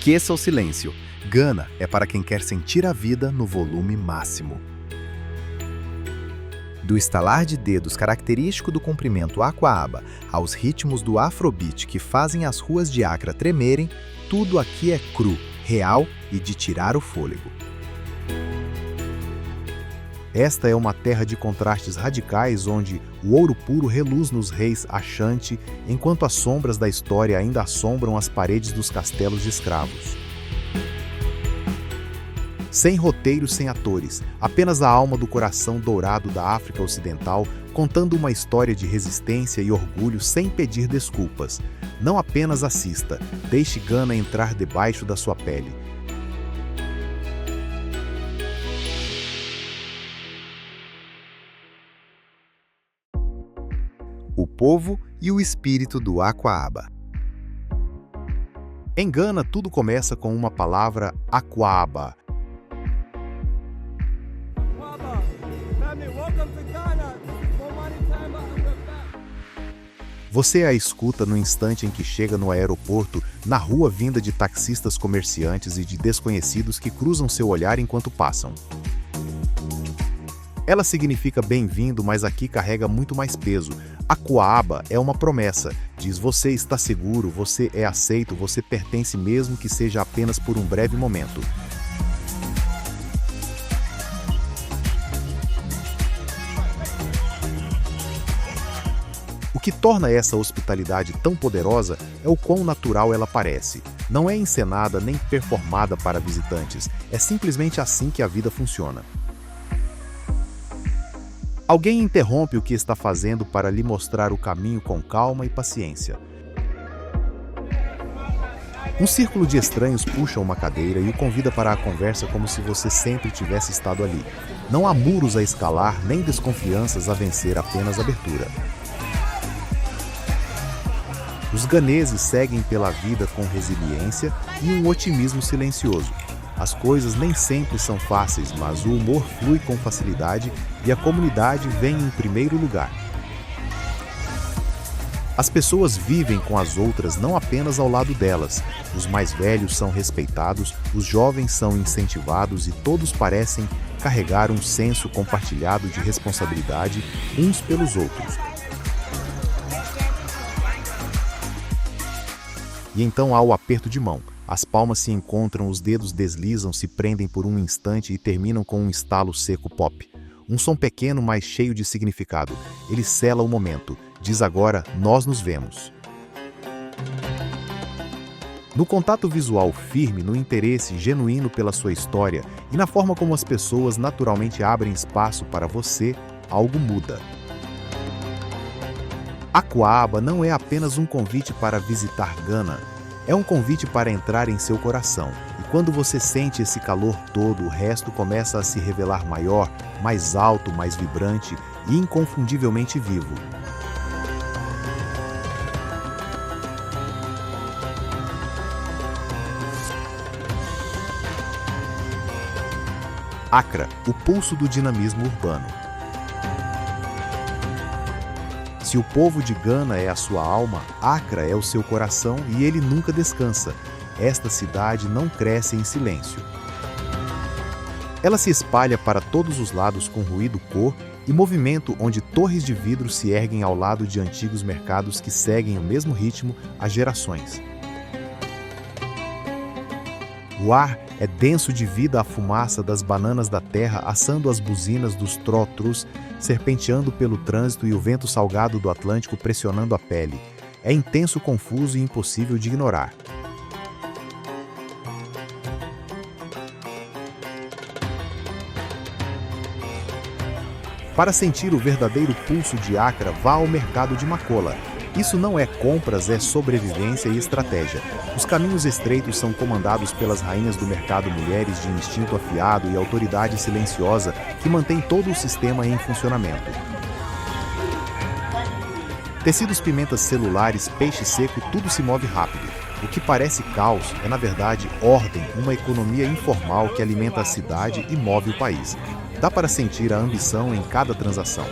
Esqueça o silêncio. Gana é para quem quer sentir a vida no volume máximo. Do estalar de dedos característico do comprimento Aqua-Aba aos ritmos do Afrobeat que fazem as ruas de Accra tremerem, tudo aqui é cru, real e de tirar o fôlego. Esta é uma terra de contrastes radicais onde o ouro puro reluz nos reis Ashanti, enquanto as sombras da história ainda assombram as paredes dos castelos de escravos. Sem roteiros, sem atores, apenas a alma do coração dourado da África Ocidental, contando uma história de resistência e orgulho sem pedir desculpas. Não apenas assista, deixe Gana entrar debaixo da sua pele. O povo e o espírito do Aqua-Aba. Em Gana, tudo começa com uma palavra Aqua-Aba. Você a escuta no instante em que chega no aeroporto, na rua vinda de taxistas comerciantes e de desconhecidos que cruzam seu olhar enquanto passam. Ela significa bem-vindo, mas aqui carrega muito mais peso. Aqua-Aba é uma promessa. Diz: você está seguro, você é aceito, você pertence mesmo que seja apenas por um breve momento. O que torna essa hospitalidade tão poderosa é o quão natural ela parece. Não é encenada nem performada para visitantes, é simplesmente assim que a vida funciona. Alguém interrompe o que está fazendo para lhe mostrar o caminho com calma e paciência. Um círculo de estranhos puxa uma cadeira e o convida para a conversa como se você sempre tivesse estado ali. Não há muros a escalar, nem desconfianças a vencer, apenas abertura. Os ganeses seguem pela vida com resiliência e um otimismo silencioso. As coisas nem sempre são fáceis, mas o humor flui com facilidade e a comunidade vem em primeiro lugar. As pessoas vivem com as outras não apenas ao lado delas. Os mais velhos são respeitados, os jovens são incentivados e todos parecem carregar um senso compartilhado de responsabilidade uns pelos outros. E então há o aperto de mão. As palmas se encontram, os dedos deslizam, se prendem por um instante e terminam com um estalo seco pop. Um som pequeno, mas cheio de significado. Ele sela o momento. Diz agora: nós nos vemos. No contato visual firme, no interesse genuíno pela sua história e na forma como as pessoas naturalmente abrem espaço para você, algo muda. Aqua-Aba não é apenas um convite para visitar Gana, é um convite para entrar em seu coração. E quando você sente esse calor todo, o resto começa a se revelar maior, mais alto, mais vibrante e inconfundivelmente vivo. Accra, o pulso do dinamismo urbano. Se o povo de Gana é a sua alma, Accra é o seu coração e ele nunca descansa. Esta cidade não cresce em silêncio. Ela se espalha para todos os lados com ruído, cor e movimento, onde torres de vidro se erguem ao lado de antigos mercados que seguem o mesmo ritmo há gerações. O ar é denso de vida, a fumaça das bananas da terra assando as buzinas dos trotros, serpenteando pelo trânsito e o vento salgado do Atlântico pressionando a pele. É intenso, confuso e impossível de ignorar. Para sentir o verdadeiro pulso de Accra, vá ao mercado de Makola. Isso não é compras, é sobrevivência e estratégia. Os caminhos estreitos são comandados pelas rainhas do mercado, mulheres de instinto afiado e autoridade silenciosa que mantém todo o sistema em funcionamento. Tecidos, pimentas, celulares, peixe seco, tudo se move rápido. O que parece caos é, na verdade, ordem, uma economia informal que alimenta a cidade e move o país. Dá para sentir a ambição em cada transação.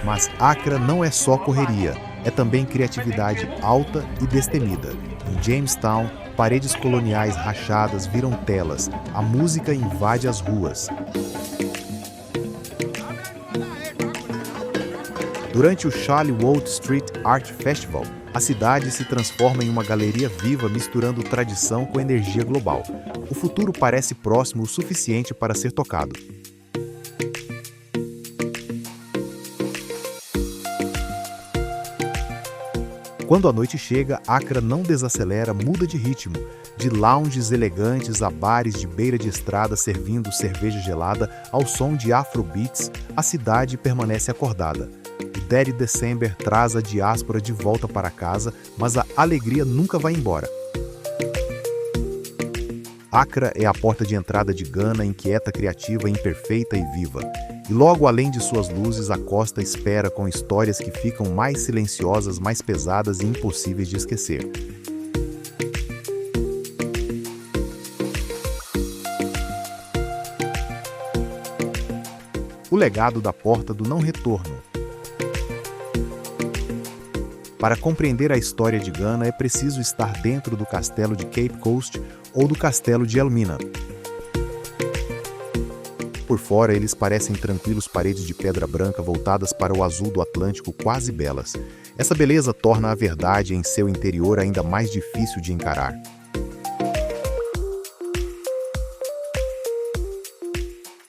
Mas Accra não é só correria. é também criatividade alta e destemida. Em Jamestown, paredes coloniais rachadas viram telas, a música invade as ruas. Durante o Charlevoix Street Art Festival, a cidade se transforma em uma galeria viva misturando tradição com energia global. O futuro parece próximo o suficiente para ser tocado. Quando a noite chega, Accra não desacelera, muda de ritmo. De lounges elegantes a bares de beira de estrada servindo cerveja gelada ao som de afrobeats, a cidade permanece acordada. O Daddy December traz a diáspora de volta para casa, mas a alegria nunca vai embora. Accra é a porta de entrada de Gana, inquieta, criativa, imperfeita e viva. E logo além de suas luzes, a costa espera com histórias que ficam mais silenciosas, mais pesadas e impossíveis de esquecer. O legado da Porta do Não Retorno. Para compreender a história de Gana, é preciso estar dentro do castelo de Cape Coast ou do castelo de Elmina. Por fora, eles parecem tranquilos paredes de pedra branca voltadas para o azul do Atlântico, quase belas. Essa beleza torna a verdade em seu interior ainda mais difícil de encarar.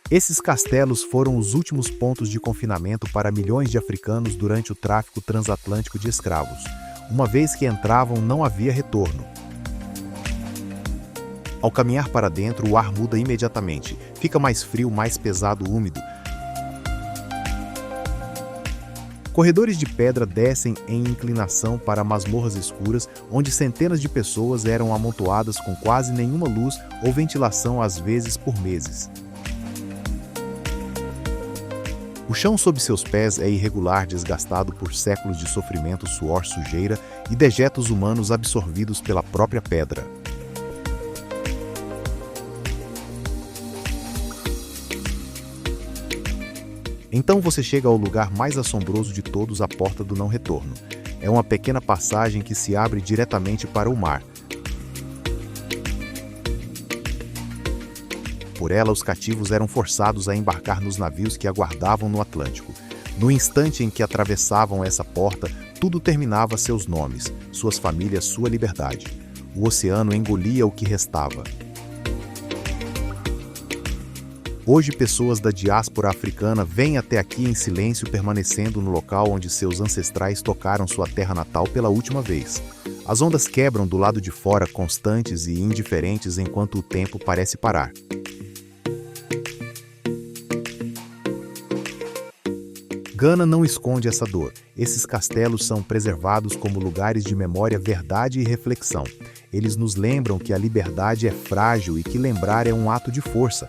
Esses castelos foram os últimos pontos de confinamento para milhões de africanos durante o tráfico transatlântico de escravos. Uma vez que entravam, não havia retorno. Ao caminhar para dentro, o ar muda imediatamente. Fica mais frio, mais pesado, úmido. Corredores de pedra descem em inclinação para masmorras escuras, onde centenas de pessoas eram amontoadas com quase nenhuma luz ou ventilação, às vezes por meses. O chão sob seus pés é irregular, desgastado por séculos de sofrimento, suor, sujeira e dejetos humanos absorvidos pela própria pedra. Então você chega ao lugar mais assombroso de todos, a Porta do Não Retorno. É uma pequena passagem que se abre diretamente para o mar. Por ela, os cativos eram forçados a embarcar nos navios que aguardavam no Atlântico. No instante em que atravessavam essa porta, tudo terminava: seus nomes, suas famílias, sua liberdade. O oceano engolia o que restava. Hoje, pessoas da diáspora africana vêm até aqui em silêncio, permanecendo no local onde seus ancestrais tocaram sua terra natal pela última vez. As ondas quebram do lado de fora, constantes e indiferentes, enquanto o tempo parece parar. Gana não esconde essa dor. Esses castelos são preservados como lugares de memória, verdade e reflexão. Eles nos lembram que a liberdade é frágil e que lembrar é um ato de força.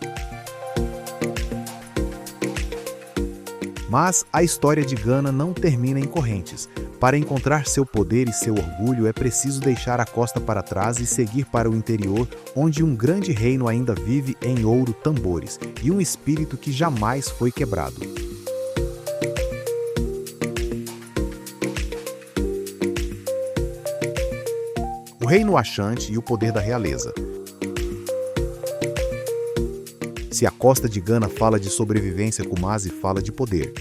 Mas a história de Gana não termina em correntes. Para encontrar seu poder e seu orgulho, é preciso deixar a costa para trás e seguir para o interior, onde um grande reino ainda vive em ouro, tambores e um espírito que jamais foi quebrado. O reino Ashanti e o poder da realeza. Se a costa de Gana fala de sobrevivência, Kumasi fala de poder.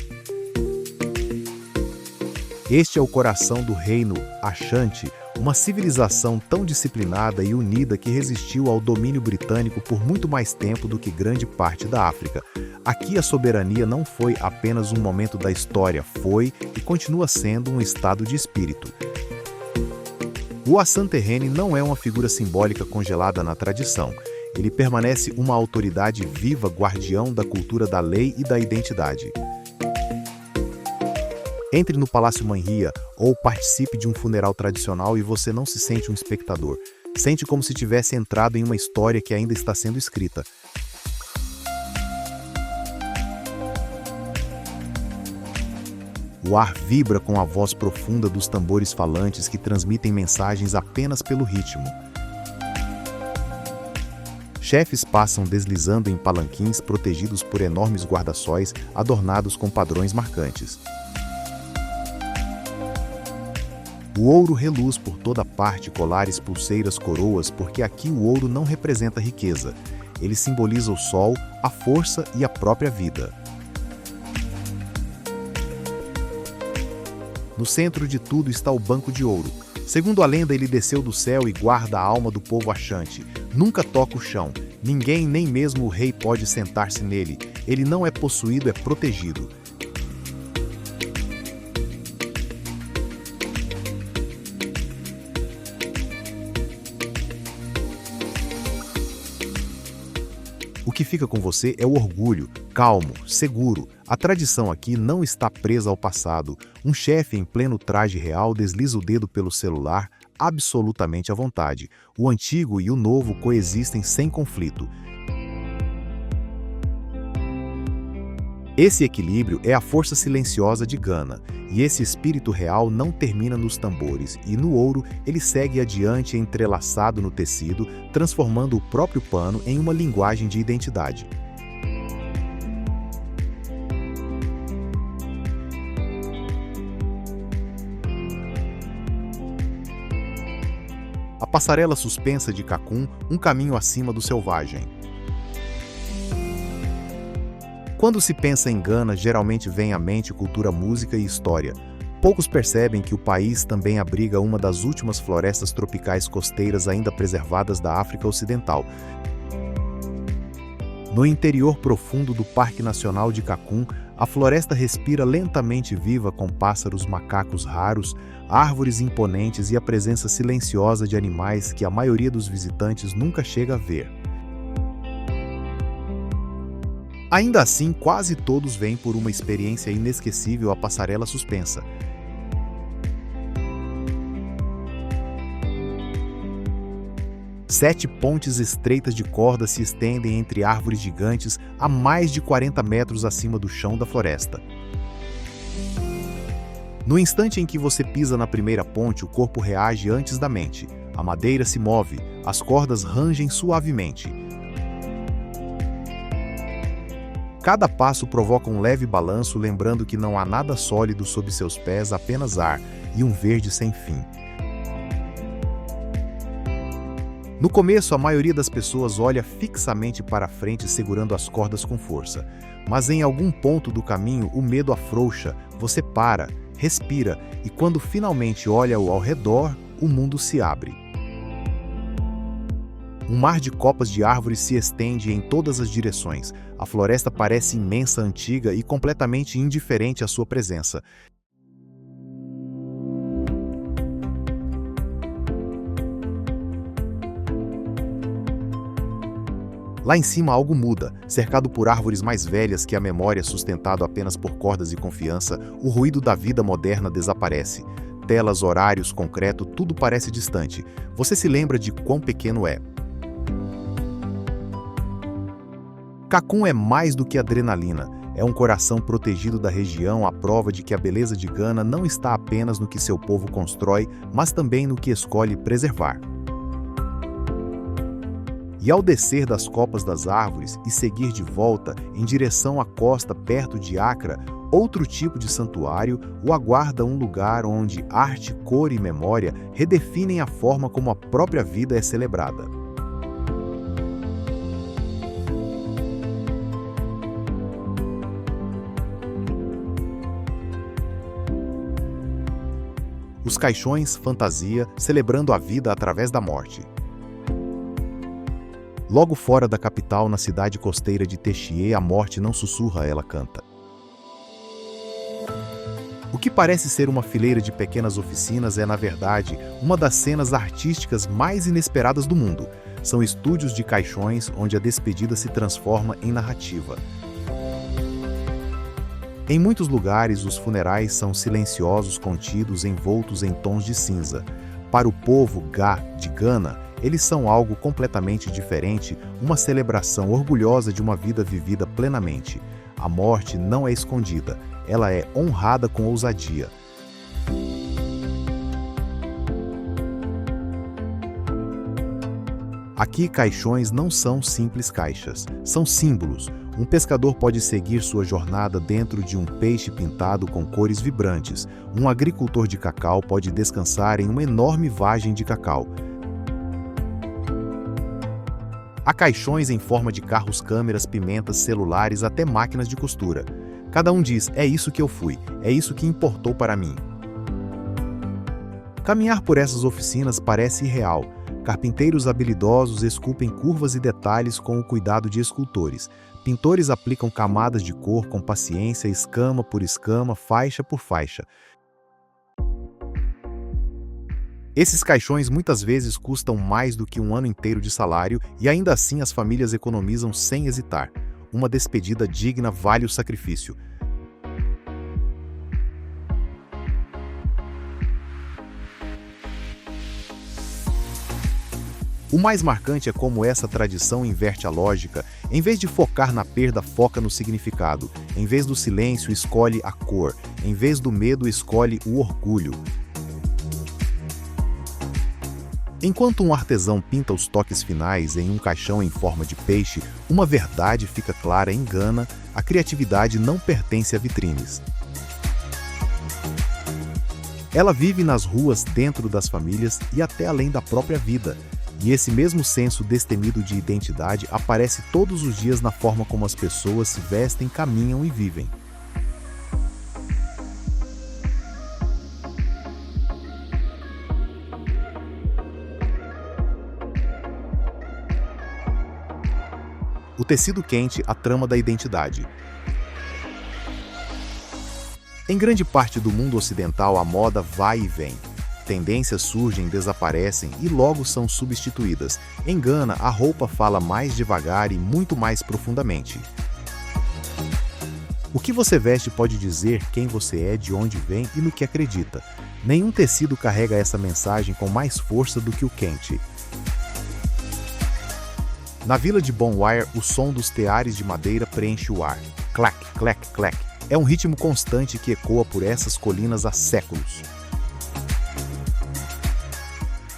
Este é o coração do reino Ashanti, uma civilização tão disciplinada e unida que resistiu ao domínio britânico por muito mais tempo do que grande parte da África. Aqui a soberania não foi apenas um momento da história, foi e continua sendo um estado de espírito. O Asantehene não é uma figura simbólica congelada na tradição. Ele permanece uma autoridade viva, guardião da cultura, da lei e da identidade. Entre no Palácio Manhia ou participe de um funeral tradicional e você não se sente um espectador. Sente como se tivesse entrado em uma história que ainda está sendo escrita. O ar vibra com a voz profunda dos tambores falantes que transmitem mensagens apenas pelo ritmo. Chefes passam deslizando em palanquins protegidos por enormes guarda-sóis adornados com padrões marcantes. O ouro reluz por toda parte, colares, pulseiras, coroas, porque aqui o ouro não representa riqueza. Ele simboliza o sol, a força e a própria vida. No centro de tudo está o banco de ouro. Segundo a lenda, ele desceu do céu e guarda a alma do povo achante. Nunca toca o chão. Ninguém, nem mesmo o rei, pode sentar-se nele. Ele não é possuído, é protegido. O que fica com você é o orgulho, calmo, seguro. A tradição aqui não está presa ao passado. Um chefe em pleno traje real desliza o dedo pelo celular, absolutamente à vontade. O antigo e o novo coexistem sem conflito. Esse equilíbrio é a força silenciosa de Gana, e esse espírito real não termina nos tambores, e no ouro ele segue adiante entrelaçado no tecido, transformando o próprio pano em uma linguagem de identidade. A passarela suspensa de Cacum, um caminho acima do selvagem. Quando se pensa em Gana, geralmente vem à mente cultura, música e história. Poucos percebem que o país também abriga uma das últimas florestas tropicais costeiras ainda preservadas da África Ocidental. No interior profundo do Parque Nacional de Cacum, a floresta respira lentamente viva com pássaros macacos raros, árvores imponentes e a presença silenciosa de animais que a maioria dos visitantes nunca chega a ver. Ainda assim, quase todos vêm por uma experiência inesquecível à passarela suspensa. Sete pontes estreitas de corda se estendem entre árvores gigantes a mais de 40 metros acima do chão da floresta. No instante em que você pisa na primeira ponte, o corpo reage antes da mente. A madeira se move, as cordas rangem suavemente. Cada passo provoca um leve balanço, lembrando que não há nada sólido sob seus pés, apenas ar e um verde sem fim. No começo, a maioria das pessoas olha fixamente para frente, segurando as cordas com força. Mas em algum ponto do caminho, o medo afrouxa, você para, respira e quando finalmente olha ao redor, o mundo se abre. Um mar de copas de árvores se estende em todas as direções. A floresta parece imensa, antiga e completamente indiferente à sua presença. Lá em cima algo muda. Cercado por árvores mais velhas que a memória, sustentado apenas por cordas e confiança, o ruído da vida moderna desaparece. Telas, horários, concreto, tudo parece distante. Você se lembra de quão pequeno é. Cacum é mais do que adrenalina. É um coração protegido da região, a prova de que a beleza de Gana não está apenas no que seu povo constrói, mas também no que escolhe preservar. E ao descer das copas das árvores e seguir de volta em direção à costa perto de Accra, outro tipo de santuário o aguarda, um lugar onde arte, cor e memória redefinem a forma como a própria vida é celebrada. Os caixões, fantasia, celebrando a vida através da morte. Logo fora da capital, na cidade costeira de Techie, a morte não sussurra, ela canta. O que parece ser uma fileira de pequenas oficinas é, na verdade, uma das cenas artísticas mais inesperadas do mundo. São estúdios de caixões onde a despedida se transforma em narrativa. Em muitos lugares, os funerais são silenciosos, contidos, envoltos em tons de cinza. Para o povo Ga de Gana, eles são algo completamente diferente, uma celebração orgulhosa de uma vida vivida plenamente. A morte não é escondida, ela é honrada com ousadia. Aqui, caixões não são simples caixas, são símbolos. Um pescador pode seguir sua jornada dentro de um peixe pintado com cores vibrantes. Um agricultor de cacau pode descansar em uma enorme vagem de cacau. Há caixões em forma de carros, câmeras, pimentas, celulares, até máquinas de costura. Cada um diz: é isso que eu fui, é isso que importou para mim. Caminhar por essas oficinas parece irreal. Carpinteiros habilidosos esculpem curvas e detalhes com o cuidado de escultores. Pintores aplicam camadas de cor com paciência, escama por escama, faixa por faixa. Esses caixões muitas vezes custam mais do que um ano inteiro de salário e ainda assim as famílias economizam sem hesitar. Uma despedida digna vale o sacrifício. O mais marcante é como essa tradição inverte a lógica. Em vez de focar na perda, foca no significado. Em vez do silêncio, escolhe a cor. Em vez do medo, escolhe o orgulho. Enquanto um artesão pinta os toques finais em um caixão em forma de peixe, uma verdade fica clara em Gana: a criatividade não pertence a vitrines. Ela vive nas ruas, dentro das famílias e até além da própria vida. E esse mesmo senso destemido de identidade aparece todos os dias na forma como as pessoas se vestem, caminham e vivem. O tecido quente, a trama da identidade. Em grande parte do mundo ocidental, a moda vai e vem. Tendências surgem, desaparecem e logo são substituídas. Em Gana, a roupa fala mais devagar e muito mais profundamente. O que você veste pode dizer quem você é, de onde vem e no que acredita. Nenhum tecido carrega essa mensagem com mais força do que o quente. Na vila de Bonwire, o som dos teares de madeira preenche o ar. Clac, clac, clac. É um ritmo constante que ecoa por essas colinas há séculos.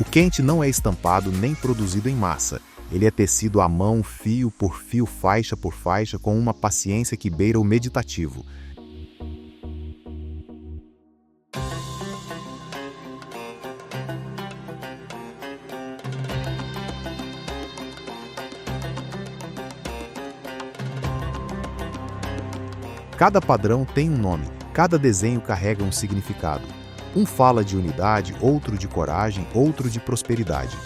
O quente não é estampado nem produzido em massa. Ele é tecido à mão, fio por fio, faixa por faixa, com uma paciência que beira o meditativo. Cada padrão tem um nome, cada desenho carrega um significado. Um fala de unidade, outro de coragem, outro de prosperidade.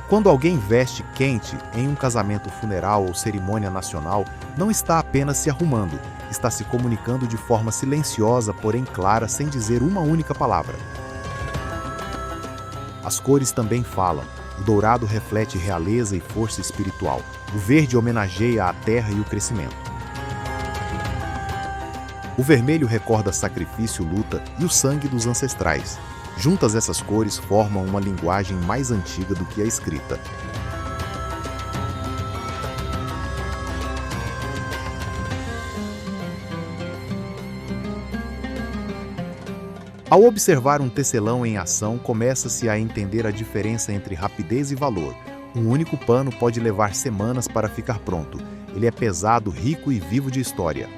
Quando alguém veste quente em um casamento, funeral ou cerimônia nacional, não está apenas se arrumando, está se comunicando de forma silenciosa, porém clara, sem dizer uma única palavra. As cores também falam. O dourado reflete realeza e força espiritual. O verde homenageia a terra e o crescimento. O vermelho recorda sacrifício, luta e o sangue dos ancestrais. Juntas, essas cores formam uma linguagem mais antiga do que a escrita. Ao observar um tecelão em ação, começa-se a entender a diferença entre rapidez e valor. Um único pano pode levar semanas para ficar pronto. Ele é pesado, rico e vivo de história.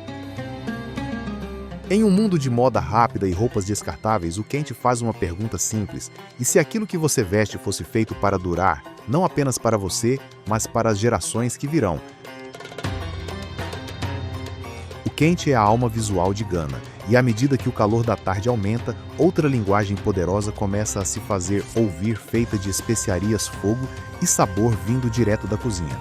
Em um mundo de moda rápida e roupas descartáveis, o quente faz uma pergunta simples: e se aquilo que você veste fosse feito para durar, não apenas para você, mas para as gerações que virão? O quente é a alma visual de Gana, e à medida que o calor da tarde aumenta, outra linguagem poderosa começa a se fazer ouvir, feita de especiarias, fogo e sabor vindo direto da cozinha.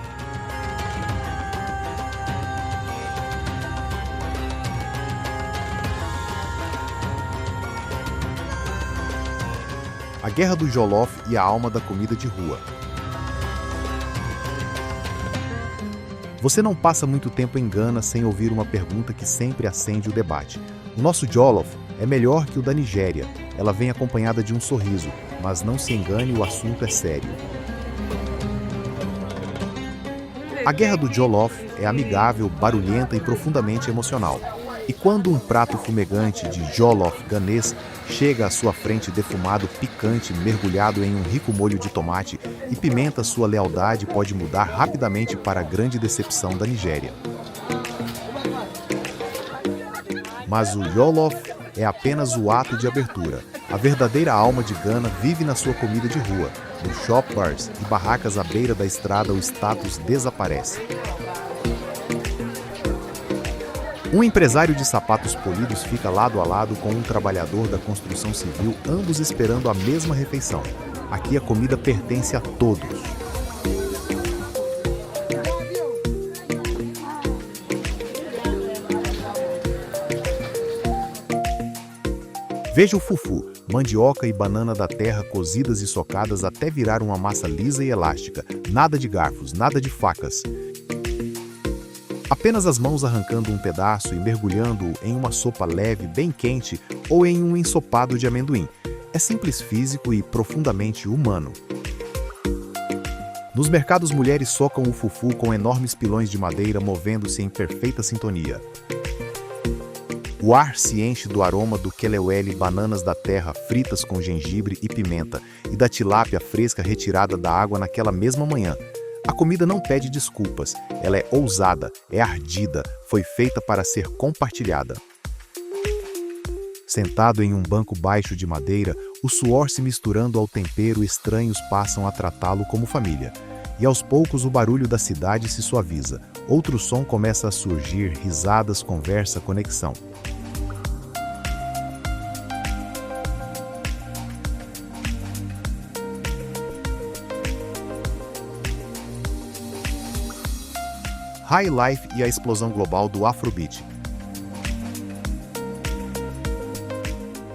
A Guerra do Jollof e a alma da comida de rua. Você não passa muito tempo em Gana sem ouvir uma pergunta que sempre acende o debate. O nosso jollof é melhor que o da Nigéria. Ela vem acompanhada de um sorriso, mas não se engane, o assunto é sério. A Guerra do Jollof é amigável, barulhenta e profundamente emocional. E quando um prato fumegante de jollof ganês chega à sua frente defumado, picante, mergulhado em um rico molho de tomate e pimenta, sua lealdade pode mudar rapidamente para a grande decepção da Nigéria. Mas o jollof é apenas o ato de abertura. A verdadeira alma de Gana vive na sua comida de rua. Nos shop bars e barracas à beira da estrada, o status desaparece. Um empresário de sapatos polidos fica lado a lado com um trabalhador da construção civil, ambos esperando a mesma refeição. Aqui a comida pertence a todos. Veja o fufu, mandioca e banana da terra cozidas e socadas até virar uma massa lisa e elástica. Nada de garfos, nada de facas. Apenas as mãos arrancando um pedaço e mergulhando-o em uma sopa leve, bem quente, ou em um ensopado de amendoim. É simples, físico e profundamente humano. Nos mercados, mulheres socam o fufu com enormes pilões de madeira movendo-se em perfeita sintonia. O ar se enche do aroma do kelewele, bananas da terra fritas com gengibre e pimenta, e da tilápia fresca retirada da água naquela mesma manhã. A comida não pede desculpas, ela é ousada, é ardida, foi feita para ser compartilhada. Sentado em um banco baixo de madeira, o suor se misturando ao tempero, estranhos passam a tratá-lo como família. E aos poucos o barulho da cidade se suaviza. Outro som começa a surgir, risadas, conversa, conexão. High Life e a explosão global do Afrobeat.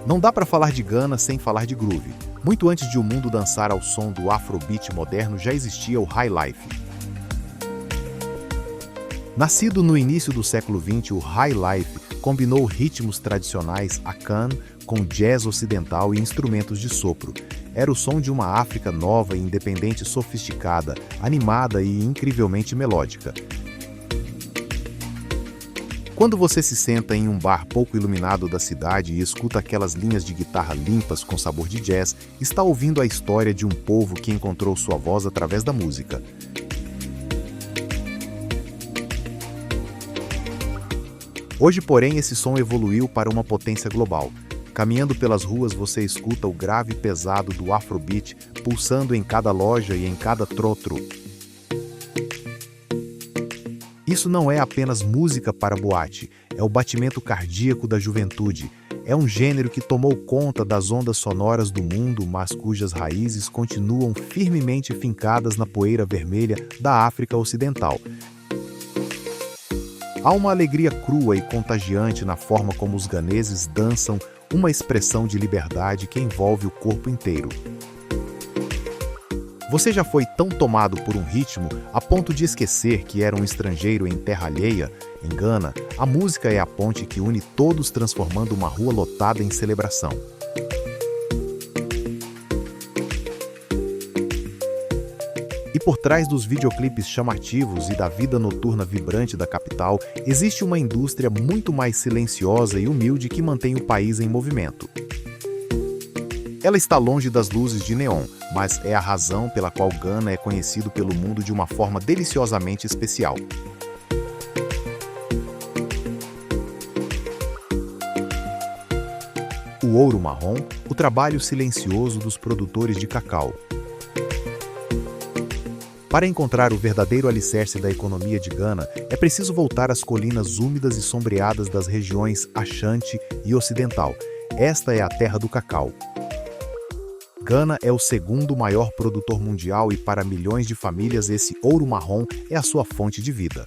Não dá para falar de Gana sem falar de groove. Muito antes de o mundo dançar ao som do Afrobeat moderno, já existia o High Life. Nascido no início do século XX, o High Life combinou ritmos tradicionais Akan com jazz ocidental e instrumentos de sopro. Era o som de uma África nova e independente, sofisticada, animada e incrivelmente melódica. Quando você se senta em um bar pouco iluminado da cidade e escuta aquelas linhas de guitarra limpas com sabor de jazz, está ouvindo a história de um povo que encontrou sua voz através da música. Hoje, porém, esse som evoluiu para uma potência global. Caminhando pelas ruas, você escuta o grave pesado do Afrobeat pulsando em cada loja e em cada trotro. Isso não é apenas música para boate, é o batimento cardíaco da juventude. É um gênero que tomou conta das ondas sonoras do mundo, mas cujas raízes continuam firmemente fincadas na poeira vermelha da África Ocidental. Há uma alegria crua e contagiante na forma como os ganeses dançam, uma expressão de liberdade que envolve o corpo inteiro. Você já foi tão tomado por um ritmo a ponto de esquecer que era um estrangeiro em terra alheia? Em Gana, a música é a ponte que une todos, transformando uma rua lotada em celebração. E por trás dos videoclipes chamativos e da vida noturna vibrante da capital, existe uma indústria muito mais silenciosa e humilde que mantém o país em movimento. Ela está longe das luzes de neon, mas é a razão pela qual Gana é conhecido pelo mundo de uma forma deliciosamente especial. O ouro marrom, o trabalho silencioso dos produtores de cacau. Para encontrar o verdadeiro alicerce da economia de Gana, é preciso voltar às colinas úmidas e sombreadas das regiões Ashanti e Ocidental. Esta é a terra do cacau. Gana é o segundo maior produtor mundial e para milhões de famílias esse ouro marrom é a sua fonte de vida.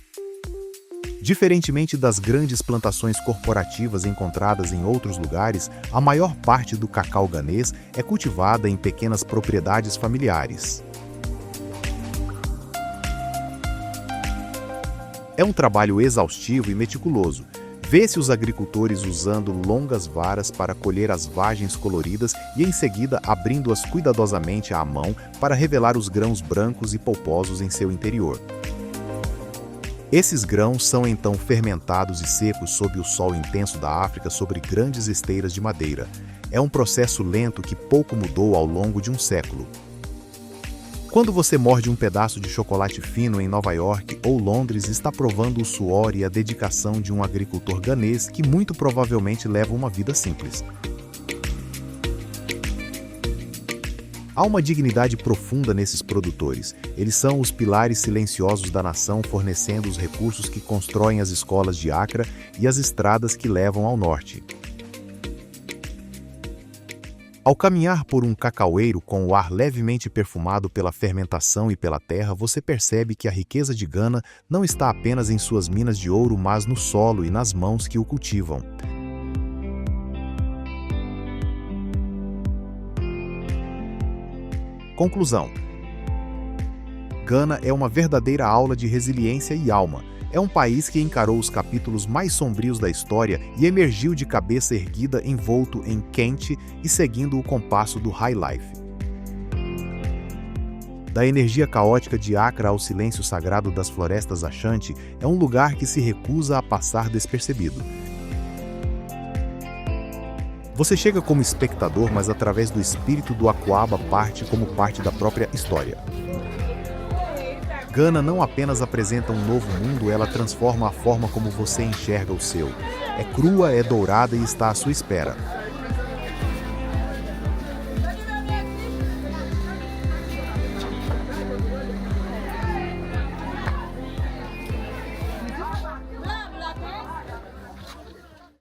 Diferentemente das grandes plantações corporativas encontradas em outros lugares, a maior parte do cacau ganês é cultivada em pequenas propriedades familiares. É um trabalho exaustivo e meticuloso. Vê-se os agricultores usando longas varas para colher as vagens coloridas e em seguida abrindo-as cuidadosamente à mão para revelar os grãos brancos e polposos em seu interior. Esses grãos são então fermentados e secos sob o sol intenso da África sobre grandes esteiras de madeira. É um processo lento que pouco mudou ao longo de um século. Quando você morde um pedaço de chocolate fino em Nova York ou Londres, está provando o suor e a dedicação de um agricultor ganês que muito provavelmente leva uma vida simples. Há uma dignidade profunda nesses produtores. Eles são os pilares silenciosos da nação, fornecendo os recursos que constroem as escolas de Accra e as estradas que levam ao norte. Ao caminhar por um cacaueiro com o ar levemente perfumado pela fermentação e pela terra, você percebe que a riqueza de Gana não está apenas em suas minas de ouro, mas no solo e nas mãos que o cultivam. Conclusão: Gana é uma verdadeira aula de resiliência e alma. É um país que encarou os capítulos mais sombrios da história e emergiu de cabeça erguida envolto em quente e seguindo o compasso do high life. Da energia caótica de Accra ao silêncio sagrado das florestas Ashanti, é um lugar que se recusa a passar despercebido. Você chega como espectador, mas através do espírito do Akwaaba parte como parte da própria história. Gana não apenas apresenta um novo mundo, ela transforma a forma como você enxerga o seu. É crua, é dourada e está à sua espera.